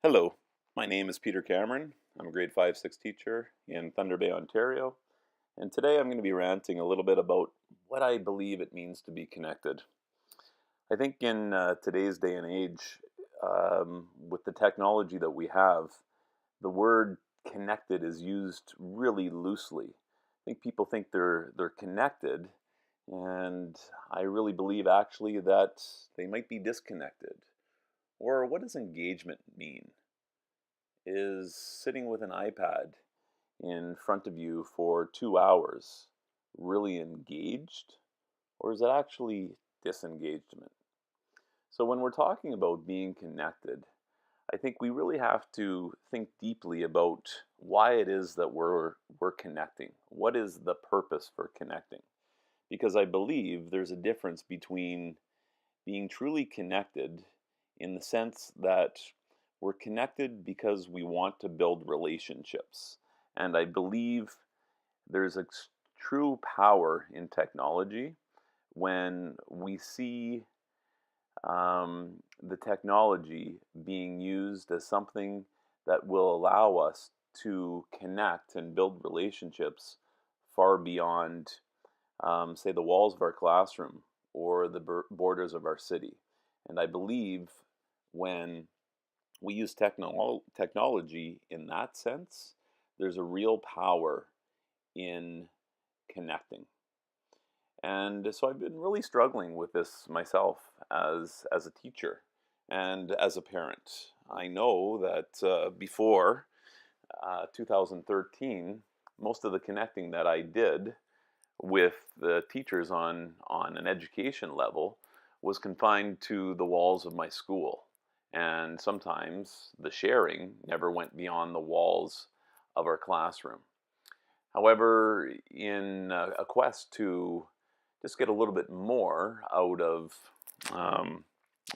Hello, my name is Peter Cameron. I'm a grade 5-6 teacher in Thunder Bay, Ontario, and today I'm going to be ranting a little bit about what I believe it means to be connected. I think in today's day and age, with the technology that we have, the word connected is used really loosely. I think people think they're connected, and I really believe actually that they might be disconnected. Or what does engagement mean? Is sitting with an iPad in front of you for 2 hours really engaged? Or is it actually disengagement? So, when we're talking about being connected, I think we really have to think deeply about why it is that we're connecting. What is the purpose for connecting? Because I believe there's a difference between being truly connected in the sense that we're connected because we want to build relationships. And I believe there's a true power in technology when we see the technology being used as something that will allow us to connect and build relationships far beyond, say, the walls of our classroom or the borders of our city. And I believe when we use technology in that sense, there's a real power in connecting. And so I've been really struggling with this myself as a teacher and as a parent. I know that before 2013, most of the connecting that I did with the teachers on an education level was confined to the walls of my school. And sometimes the sharing never went beyond the walls of our classroom. However, in a quest to just get a little bit more out of um,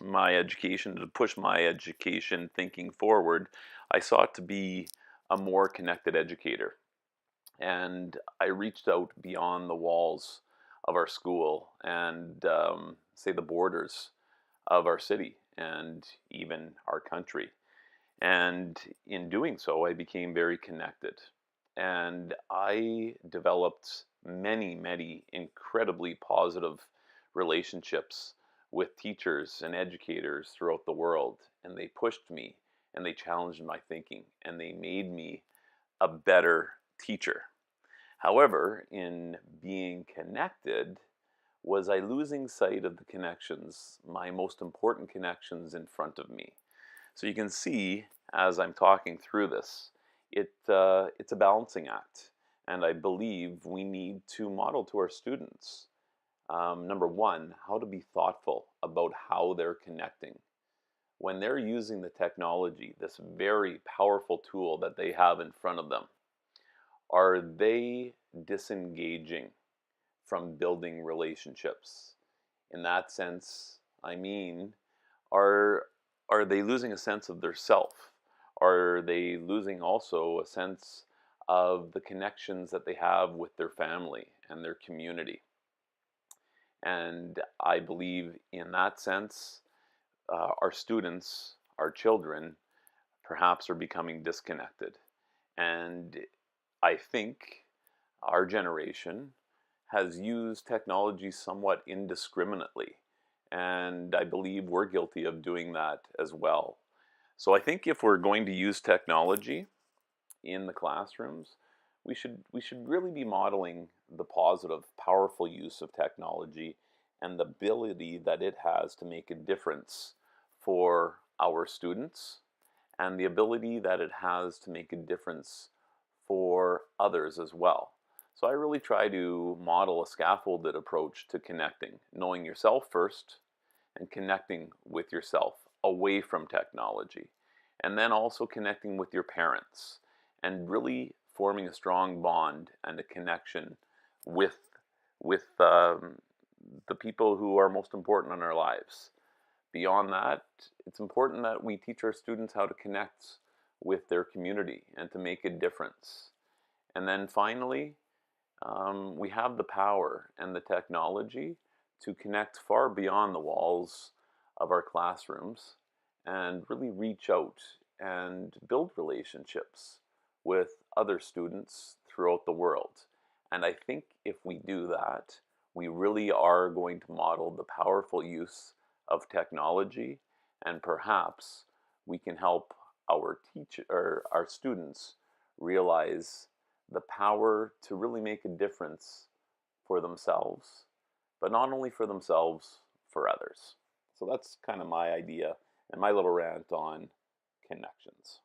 my education, to push my education thinking forward, I sought to be a more connected educator. And I reached out beyond the walls of our school and, say, the borders of our city and even our country. And in doing so, I became very connected. And I developed many, many incredibly positive relationships with teachers and educators throughout the world. And they pushed me and they challenged my thinking and they made me a better teacher. However, in being connected, was I losing sight of the connections, my most important connections in front of me? So you can see as I'm talking through this, it's a balancing act. And I believe we need to model to our students, number one, how to be thoughtful about how they're connecting. When they're using the technology, this very powerful tool that they have in front of them, are they disengaging from building relationships? In that sense, I mean, are are they losing a sense of their self? Are they losing also a sense of the connections that they have with their family and their community? And I believe in that sense, our students, our children, perhaps are becoming disconnected. And I think our generation has used technology somewhat indiscriminately. And I believe we're guilty of doing that as well. So I think if we're going to use technology in the classrooms, we should really be modeling the positive, powerful use of technology and the ability that it has to make a difference for our students and the ability that it has to make a difference for others as well. So I really try to model a scaffolded approach to connecting, knowing yourself first and connecting with yourself away from technology. And then also connecting with your parents and really forming a strong bond and a connection with with the people who are most important in our lives. Beyond that, it's important that we teach our students how to connect with their community and to make a difference. And then finally, we have the power and the technology to connect far beyond the walls of our classrooms and really reach out and build relationships with other students throughout the world. And I think if we do that, we really are going to model the powerful use of technology, and perhaps we can help our our students realize the power to really make a difference for themselves, but not only for themselves, for others. So that's kind of my idea and my little rant on connections.